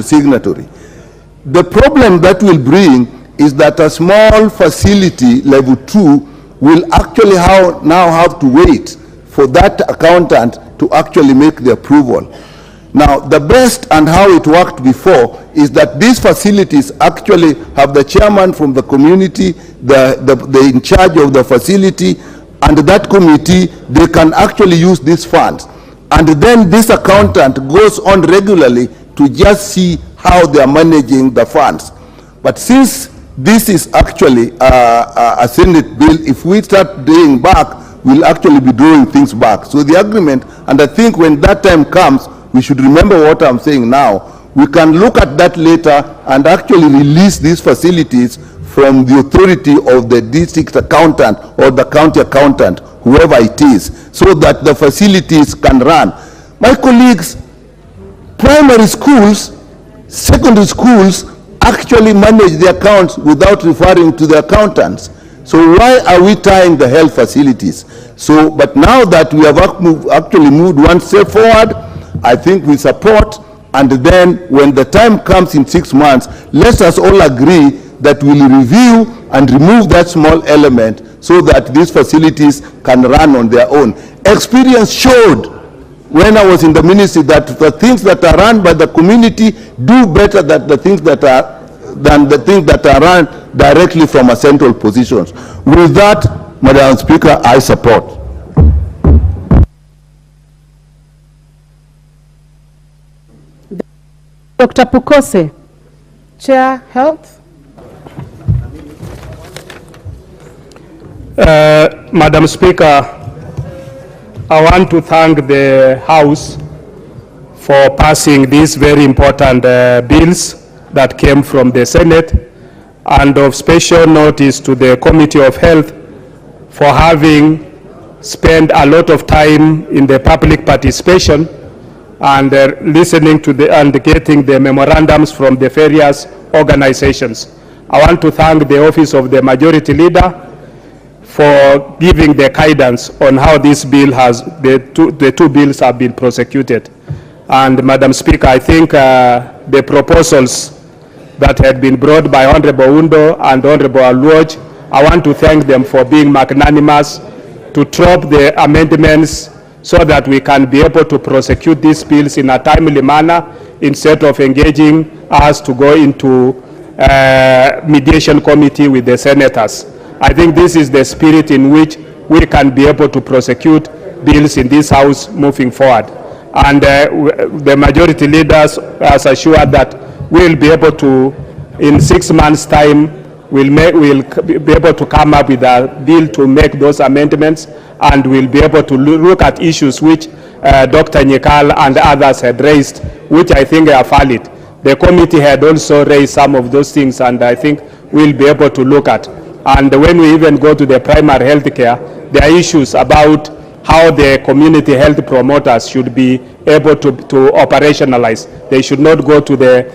signatory. The problem that will bring is that a small facility, level 2, will actually now have to wait for that accountant to actually make the approval. Now, the best and how it worked before is that these facilities actually have the chairman from the community, the in charge of the facility, and that committee, they can actually use these funds. And then this accountant goes on regularly to just see how they are managing the funds. But since this is actually a Senate bill, if we start doing back, we'll actually be doing things back. So the agreement, and I think when that time comes, we should remember what I'm saying now. We can look at that later and actually release these facilities from the authority of the district accountant or the county accountant, whoever it is, so that the facilities can run. My colleagues, primary schools, secondary schools actually manage the accounts without referring to the accountants. So why are we tying the health facilities? So, but now that we have actually moved one step forward, I think we support, and then when the time comes in 6 months, let us all agree that we'll review and remove that small element so that these facilities can run on their own. Experience showed when I was in the ministry that the things that are run by the community do better than the things that are run directly from a central positions. With that, Madam Speaker, I support. Dr. Pukose, Chair, Health. Madam Speaker, I want to thank the House for passing these very important bills that came from the Senate, and of special notice to the Committee of Health for having spent a lot of time in the public participation and listening to and getting the memorandums from the various organizations. I want to thank the Office of the Majority Leader for giving the guidance on how this bill has, the two bills have been prosecuted. And Madam Speaker, I think the proposals that had been brought by Honorable Undo and Honorable Aluoj, I want to thank them for being magnanimous to drop the amendments so that we can be able to prosecute these bills in a timely manner instead of engaging us to go into mediation committee with the senators. I think this is the spirit in which we can be able to prosecute bills in this House moving forward. And the majority leaders has assured that we'll be able to, in 6 months' time, we'll be able to come up with a bill to make those amendments, and we'll be able to look at issues which Dr. Nyekal and others had raised, which I think are valid. The committee had also raised some of those things, and I think we'll be able to look at. And when we even go to the primary health care, there are issues about how the community health promoters should be able to operationalize. They should not go to the